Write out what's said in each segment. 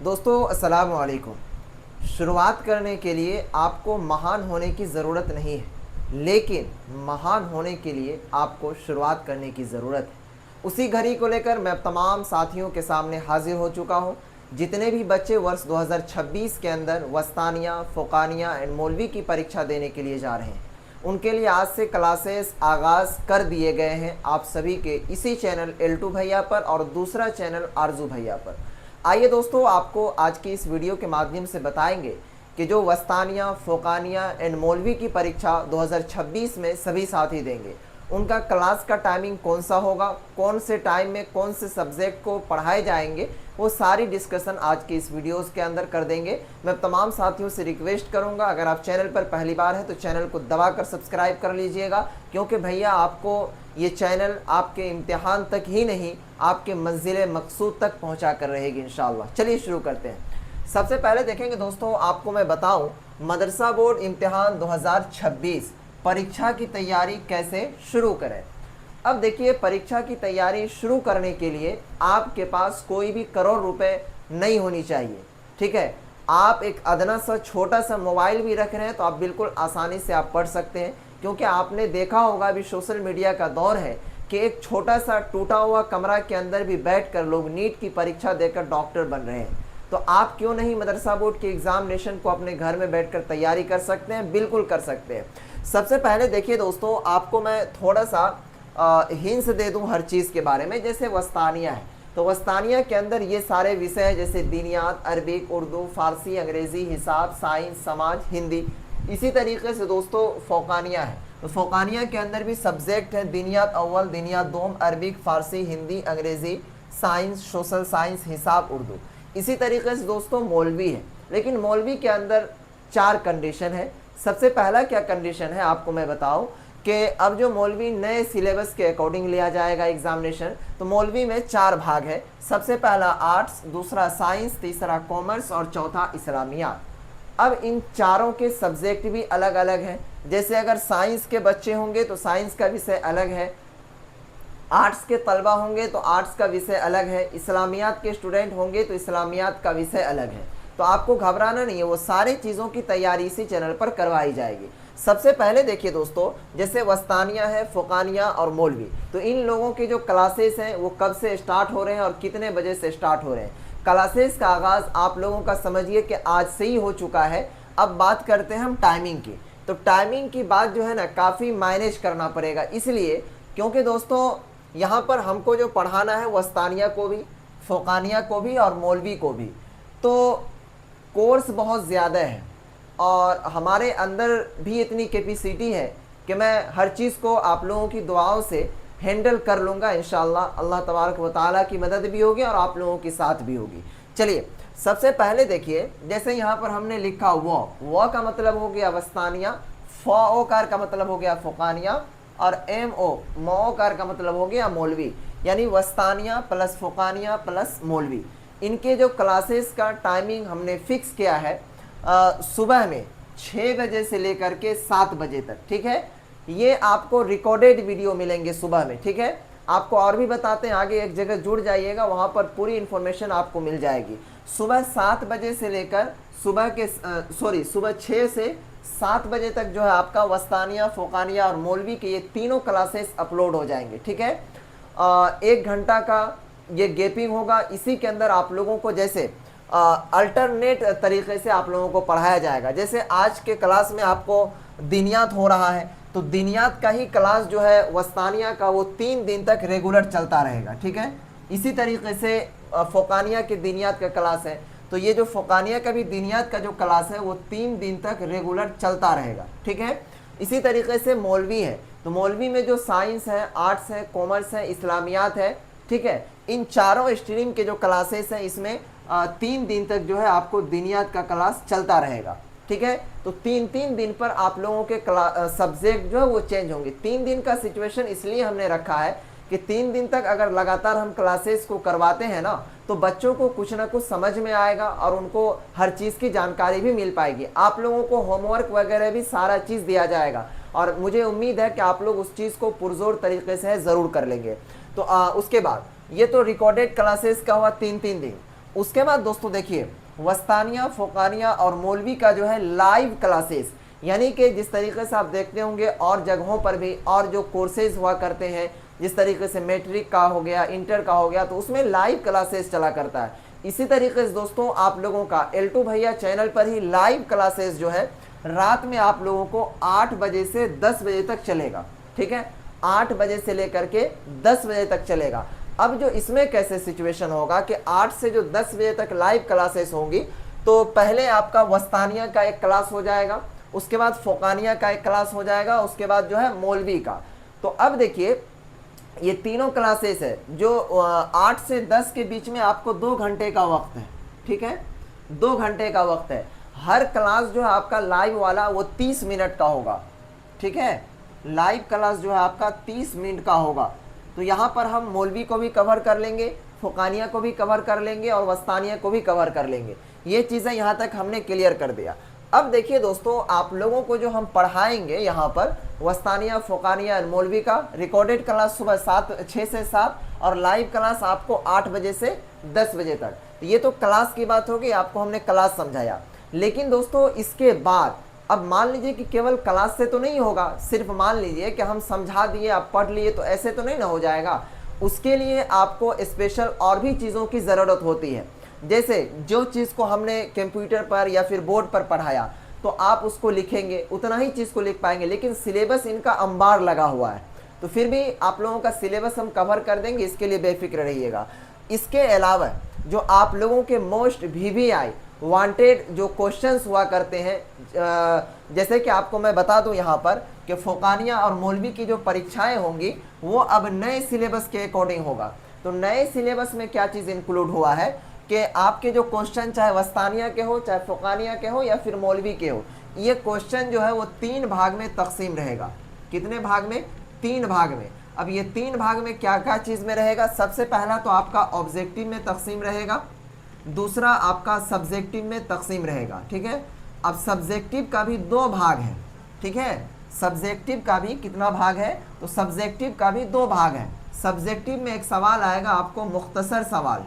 दोस्तों अस्सलाम वालेकुम। शुरुआत करने के लिए आपको महान होने की ज़रूरत नहीं है, लेकिन महान होने के लिए आपको शुरुआत करने की ज़रूरत है। उसी घड़ी को लेकर मैं तमाम साथियों के सामने हाजिर हो चुका हूँ। जितने भी बच्चे वर्ष 2026 के अंदर वस्तानिया, फ़ोकानिया एंड मौलवी की परीक्षा देने के लिए जा रहे हैं, उनके लिए आज से क्लासेस आगाज़ कर दिए गए हैं आप सभी के इसी चैनल L2 भैया पर और दूसरा चैनल आरजू भैया पर। आइए दोस्तों, आपको आज की इस वीडियो के माध्यम से बताएंगे कि जो वस्तानिया, फ़ोकानिया एंड मौलवी की परीक्षा 2026 में सभी साथी देंगे, उनका क्लास का टाइमिंग कौन सा होगा, कौन से टाइम में कौन से सब्जेक्ट को पढ़ाए जाएंगे, वो सारी डिस्कशन आज की इस वीडियोस के अंदर कर देंगे। मैं तमाम साथियों से रिक्वेस्ट करूंगा, अगर आप चैनल पर पहली बार हैं तो चैनल को दबाकर सब्सक्राइब कर लीजिएगा, क्योंकि भैया आपको ये चैनल आपके इम्तिहान तक ही नहीं, आपके मंजिल मकसूद तक पहुँचा कर रहेगी इंशाअल्लाह। चलिए शुरू करते हैं। सबसे पहले देखेंगे दोस्तों, आपको मैं बताऊँ मदरसा बोर्ड इम्तिहान 2026 परीक्षा की तैयारी कैसे शुरू करें। अब देखिए, परीक्षा की तैयारी शुरू करने के लिए आपके पास कोई भी करोड़ रुपए नहीं होनी चाहिए, ठीक है। आप एक अदना सा छोटा सा मोबाइल भी रख रहे हैं तो आप बिल्कुल आसानी से आप पढ़ सकते हैं, क्योंकि आपने देखा होगा अभी सोशल मीडिया का दौर है कि एक छोटा सा टूटा हुआ कमरा के अंदर भी बैठकर लोग नीट की परीक्षा देकर डॉक्टर बन रहे हैं। तो आप क्यों नहीं मदरसा बोर्ड के एग्जामिनेशन को अपने घर में बैठकर तैयारी कर सकते हैं? बिल्कुल कर सकते हैं। सबसे पहले देखिए दोस्तों, आपको मैं थोड़ा सा हिंस दे दूं हर चीज़ के बारे में। जैसे वस्तानिया है तो वस्तानिया के अंदर ये सारे विषय हैं, जैसे दीनियात, अरबिक, उर्दू, फारसी, अंग्रेज़ी, हिसाब, साइंस, समाज, हिंदी। इसी तरीके से दोस्तों फ़ोकानिया है तो फ़ोकानिया के अंदर भी सब्जेक्ट हैं दीनियात अव्वल, दीनियात दोम, अरबिक, फ़ारसी, हिंदी, अंग्रेज़ी, साइंस, सोशल साइंस, हिसाब, उर्दू। इसी तरीके से दोस्तों मौलवी है, लेकिन मौलवी के अंदर 4 कंडीशन है। सबसे पहला क्या कंडीशन है आपको मैं बताऊं कि अब जो मौलवी नए सिलेबस के अकॉर्डिंग लिया जाएगा एग्जामिनेशन, तो मौलवी में 4 भाग है। सबसे पहला आर्ट्स, दूसरा साइंस, तीसरा कॉमर्स और चौथा इस्लामियात। अब इन चारों के सब्जेक्ट भी अलग अलग हैं। जैसे अगर साइंस के बच्चे होंगे तो साइंस का विषय अलग है, आर्ट्स के तलबा होंगे तो आर्ट्स का विषय अलग है, इस्लामियात के स्टूडेंट होंगे तो इस्लामियात का विषय अलग है। तो आपको घबराना नहीं है, वो सारी चीज़ों की तैयारी इसी चैनल पर करवाई जाएगी। सबसे पहले देखिए दोस्तों, जैसे वस्तानिया है, फ़ोकानिया और मौलवी, तो इन लोगों के जो क्लासेस हैं वो कब से स्टार्ट हो रहे हैं और कितने बजे से स्टार्ट हो रहे हैं। क्लासेस का आगाज़ आप लोगों का समझिए कि आज से ही हो चुका है। अब बात करते हैं हम टाइमिंग की। तो टाइमिंग की बात जो है ना, काफ़ी मैनेज करना पड़ेगा, इसलिए क्योंकि दोस्तों यहाँ पर हमको जो पढ़ाना है वस्तानिया को भी, फ़ोकानिया को भी और मौलवी को भी, तो कोर्स बहुत ज़्यादा है और हमारे अंदर भी इतनी कैपेसिटी है कि मैं हर चीज़ को आप लोगों की दुआओं से हैंडल कर लूँगा इंशाअल्लाह। अल्लाह तबारक व तआला की मदद भी होगी और आप लोगों के साथ भी होगी। चलिए, सबसे पहले देखिए, जैसे यहाँ पर हमने लिखा वो का मतलब हो गया वस्तानिया, फ़ोकार का मतलब हो गया फ़ोकानिया और मोकार का मतलब हो गया मौलवी। यानी वस्तानिया प्लस फ़ोकानिया प्लस मौलवी, इनके जो क्लासेस का टाइमिंग हमने फिक्स किया है सुबह में 6 बजे से लेकर के 7 बजे तक, ठीक है। ये आपको रिकॉर्डेड वीडियो मिलेंगे सुबह में, ठीक है। आपको और भी बताते हैं, आगे एक जगह जुड़ जाइएगा, वहाँ पर पूरी इन्फॉर्मेशन आपको मिल जाएगी। सुबह 7 बजे से लेकर सुबह 6 से 7 बजे तक जो है आपका वस्तानिया, फ़ोकानिया और मौलवी के ये तीनों क्लासेस अपलोड हो जाएंगे, ठीक है। 1 घंटा का ये गैपिंग होगा, इसी के अंदर आप लोगों को जैसे अल्टरनेट तरीके से आप लोगों को पढ़ाया जाएगा। जैसे आज के क्लास में आपको दीनियात हो रहा है, तो दीनियात का ही क्लास जो है वस्तानिया का वो 3 दिन तक रेगुलर चलता रहेगा, ठीक है। इसी तरीके से फ़ोकानिया के दीनियात का क्लास है, तो ये जो फ़ोकानिया का भी दीनियात का जो क्लास है वो 3 दिन तक रेगुलर चलता रहेगा, ठीक है। इसी तरीके से मौलवी है, तो मौलवी में जो साइंस है, आर्ट्स है, कॉमर्स है, इस्लामियात है, ठीक है। इन चारों स्ट्रीम के जो क्लासेस हैं इसमें 3 दिन तक जो है आपको दीनियात का क्लास चलता रहेगा, ठीक है। तो 3-3 दिन पर आप लोगों के सब्जेक्ट जो है वो चेंज होंगे। 3 दिन का सिचुएशन इसलिए हमने रखा है कि 3 दिन तक अगर लगातार हम क्लासेस को करवाते हैं ना, तो बच्चों को कुछ ना कुछ समझ में आएगा और उनको हर चीज़ की जानकारी भी मिल पाएगी। आप लोगों को होमवर्क वगैरह भी सारा चीज़ दिया जाएगा और मुझे उम्मीद है कि आप लोग उस चीज़ को पुरजोर तरीके से ज़रूर कर लेंगे। तो उसके बाद ये तो रिकॉर्डेड क्लासेस का हुआ 3-3 दिन। उसके बाद दोस्तों देखिए वस्तानिया, फोकानिया और मौलवी का जो है लाइव क्लासेस, यानी कि जिस तरीके से आप देखते होंगे और जगहों पर भी और जो कोर्सेज हुआ करते हैं, जिस तरीके से मैट्रिक का हो गया, इंटर का हो गया, तो उसमें लाइव क्लासेस चला करता है। इसी तरीके से दोस्तों आप लोगों का L2 भैया चैनल पर ही लाइव क्लासेस जो है रात में आप लोगों को 8 बजे से 10 बजे तक चलेगा। ठीक है, 8 बजे से लेकर के 10 बजे तक चलेगा। अब जो इसमें कैसे सिचुएशन होगा कि 8 से जो 10 बजे तक लाइव क्लासेस होंगी, तो पहले आपका वस्तानिया का एक क्लास हो जाएगा, उसके बाद फोकानिया का एक क्लास हो जाएगा, उसके बाद जो है मौलवी का। तो अब देखिए ये तीनों क्लासेस है जो 8 से 10 के बीच में आपको 2 घंटे का वक्त है। ठीक है, 2 घंटे का वक्त है। हर क्लास जो है आपका लाइव वाला वो 30 मिनट का होगा। ठीक है, लाइव क्लास जो है आपका 30 मिनट का होगा। तो यहाँ पर हम मौलवी को भी कवर कर लेंगे, फोकानिया को भी कवर कर लेंगे और वस्तानिया को भी कवर कर लेंगे। ये चीज़ें यहाँ तक हमने क्लियर कर दिया। अब देखिए दोस्तों आप लोगों को जो हम पढ़ाएंगे यहाँ पर वस्तानिया, फोकानिया और मौलवी का रिकॉर्डेड क्लास सुबह 6 से 7 और लाइव क्लास आपको 8 बजे से 10 बजे तक। तो ये तो क्लास की बात होगी, आपको हमने क्लास समझाया। लेकिन दोस्तों इसके बाद अब मान लीजिए कि केवल क्लास से तो नहीं होगा, सिर्फ मान लीजिए कि हम समझा दिए आप पढ़ लिए, तो ऐसे तो नहीं ना हो जाएगा। उसके लिए आपको स्पेशल और भी चीज़ों की ज़रूरत होती है। जैसे जो चीज़ को हमने कंप्यूटर पर या फिर बोर्ड पर पढ़ाया तो आप उसको लिखेंगे, उतना ही चीज़ को लिख पाएंगे, लेकिन सिलेबस इनका अंबार लगा हुआ है, तो फिर भी आप लोगों का सिलेबस हम कवर कर देंगे, इसके लिए बेफिक्र रहिएगा। इसके अलावा जो आप लोगों के मोस्ट VVI वांटेड जो क्वेश्चंस हुआ करते हैं, जैसे कि आपको मैं बता दूं यहाँ पर कि फोकानिया और मौलवी की जो परीक्षाएं होंगी वो अब नए सिलेबस के अकॉर्डिंग होगा। तो नए सिलेबस में क्या चीज़ इंक्लूड हुआ है कि आपके जो क्वेश्चन चाहे वस्तानिया के हो, चाहे फोकानिया के हो या फिर मौलवी के हो, ये क्वेश्चन जो है वो 3 भाग में तकसीम रहेगा। कितने भाग में? 3 भाग में। अब ये 3 भाग में क्या क्या चीज़ में रहेगा? सबसे पहला तो आपका ऑब्जेक्टिव में तकसीम रहेगा, दूसरा आपका सब्जेक्टिव में तकसीम रहेगा। ठीक है, अब सब्जेक्टिव का भी 2 भाग है। ठीक है, सब्जेक्टिव का भी कितना भाग है? तो सब्जेक्टिव का भी 2 भाग है। सब्जेक्टिव में एक सवाल आएगा आपको मुख्तसर सवाल,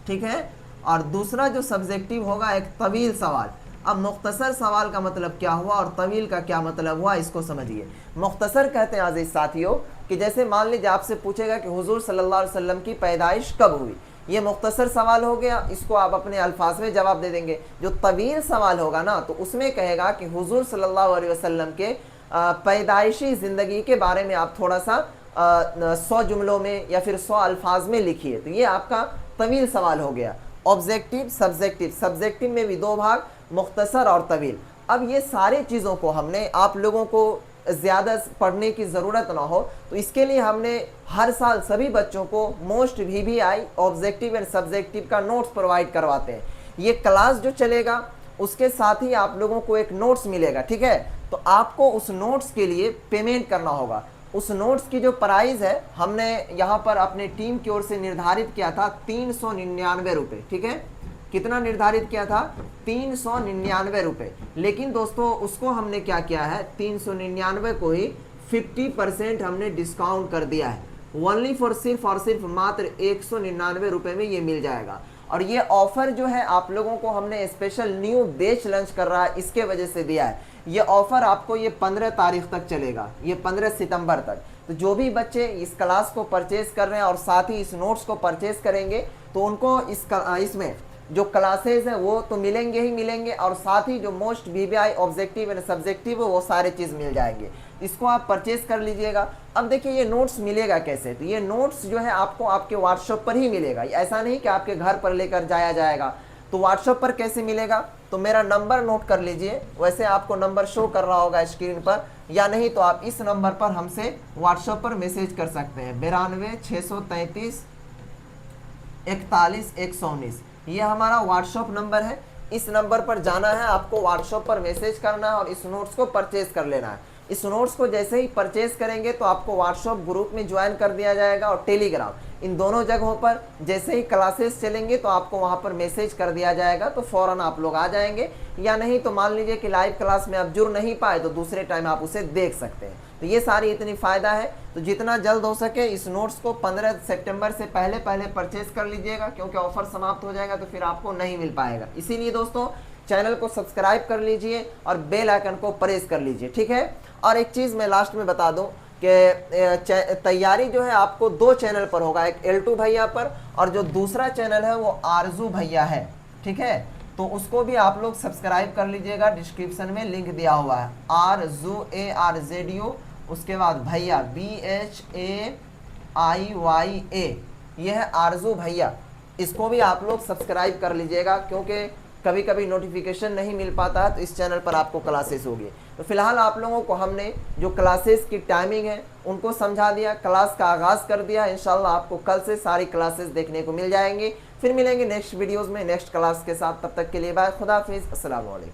ठीक है, और दूसरा जो सब्जेक्टिव होगा एक तवील सवाल। अब मुख्तसर सवाल का मतलब क्या हुआ और तवील का क्या मतलब हुआ, इसको समझिए। मुख्तसर कहते हैं अजीज साथियों कि जैसे मान लीजिए आपसे पूछेगा कि हुजूर सल्लल्लाहु अलैहि वसल्लम की पैदाइश कब हुई, ये मुख्तसर सवाल हो गया, इसको आप अपने अल्फाज में जवाब दे देंगे। जो तवील सवाल होगा ना, तो उसमें कहेगा कि हुजूर सल्लल्लाहु अलैहि वसल्लम के पैदाइशी ज़िंदगी के बारे में आप थोड़ा सा 100 जुमलों में या फिर 100 अल्फाज में लिखिए। तो ये आपका तवील सवाल हो गया। ऑब्जेक्टिव, सब्जेक्टिव, सब्जेक्टिव में भी 2 भाग, मुख्तसर और तवील। अब ये सारी चीज़ों को हमने आप लोगों को ज़्यादा पढ़ने की ज़रूरत ना हो, तो इसके लिए हमने हर साल सभी बच्चों को most VVI objective and subjective का नोट्स प्रोवाइड करवाते हैं। ये क्लास जो चलेगा उसके साथ ही आप लोगों को एक नोट्स मिलेगा। ठीक है, तो आपको उस नोट्स के लिए पेमेंट करना होगा। उस नोट्स की जो प्राइस है हमने यहाँ पर अपने टीम की ओर से निर्धारित किया था 399 रुपये। ठीक है, कितना निर्धारित किया था? 399 रुपये। लेकिन दोस्तों उसको हमने क्या किया है, 399 को ही 50% हमने डिस्काउंट कर दिया है। ओनली फॉर सिर्फ और सिर्फ मात्र 199 रुपये में ये मिल जाएगा। और ये ऑफर जो है आप लोगों को हमने स्पेशल न्यू बैच लॉन्च कर रहा है, इसके वजह से दिया है। ये ऑफर आपको ये 15 तारीख तक चलेगा, ये 15 सितंबर तक। तो जो भी बच्चे इस क्लास को परचेज कर रहे हैं और साथ ही इस नोट्स को परचेज करेंगे तो उनको इसमें जो क्लासेज हैं वो तो मिलेंगे ही मिलेंगे, और साथ ही जो most VVI objective and subjective है वो सारे चीज़ मिल जाएंगे। इसको आप परचेज कर लीजिएगा। अब देखिए ये नोट्स मिलेगा कैसे, तो ये नोट्स जो है आपको आपके व्हाट्सएप पर ही मिलेगा, ऐसा नहीं कि आपके घर पर लेकर जाया जाएगा। तो व्हाट्सएप पर कैसे मिलेगा, तो मेरा नंबर नोट कर लीजिए। वैसे आपको नंबर शो कर रहा होगा स्क्रीन पर, या नहीं तो आप इस नंबर पर हमसे व्हाट्सएप पर मैसेज कर सकते हैं 92 633 41 119। ये हमारा व्हाट्सएप नंबर है। इस नंबर पर जाना है, आपको व्हाट्सएप पर मैसेज करना है और इस नोट्स को परचेज कर लेना है। इस नोट्स को जैसे ही परचेज करेंगे तो आपको व्हाट्सएप ग्रुप में ज्वाइन कर दिया जाएगा और टेलीग्राम, इन दोनों जगहों पर जैसे ही क्लासेस चलेंगे तो आपको वहां पर मैसेज कर दिया जाएगा, तो फ़ौरन आप लोग आ जाएंगे। या नहीं तो मान लीजिए कि लाइव क्लास में आप जुड़ नहीं पाए तो दूसरे टाइम आप उसे देख सकते हैं। तो ये सारी इतनी फ़ायदा है, तो जितना जल्द हो सके इस नोट्स को 15 सितंबर से पहले परचेज कर लीजिएगा, क्योंकि ऑफर समाप्त हो जाएगा तो फिर आपको नहीं मिल पाएगा। इसीलिए दोस्तों चैनल को सब्सक्राइब कर लीजिए और बेल आइकन को प्रेस कर लीजिए, ठीक है। और एक चीज़ मैं लास्ट में बता दूं कि तैयारी जो है आपको 2 चैनल पर होगा, एक L2 भैया पर और जो दूसरा चैनल है वो आरजू भैया है, ठीक है। तो उसको भी आप लोग सब्सक्राइब कर लीजिएगा, डिस्क्रिप्शन में लिंक दिया हुआ है, आरजू ARZU, उसके बाद भैया BHAIYA, यह है आरजू भैया। इसको भी आप लोग सब्सक्राइब कर लीजिएगा, क्योंकि कभी कभी नोटिफिकेशन नहीं मिल पाता है तो इस चैनल पर आपको क्लासेस होगी। तो फिलहाल आप लोगों को हमने जो क्लासेस की टाइमिंग है उनको समझा दिया, क्लास का आगाज़ कर दिया। इंशाल्लाह आपको कल से सारी क्लासेस देखने को मिल जाएंगी। फिर मिलेंगे नेक्स्ट वीडियोस में नेक्स्ट क्लास के साथ, तब तक के लिए बाय, खुदा हाफिज़, अस्सलाम वालेकुम।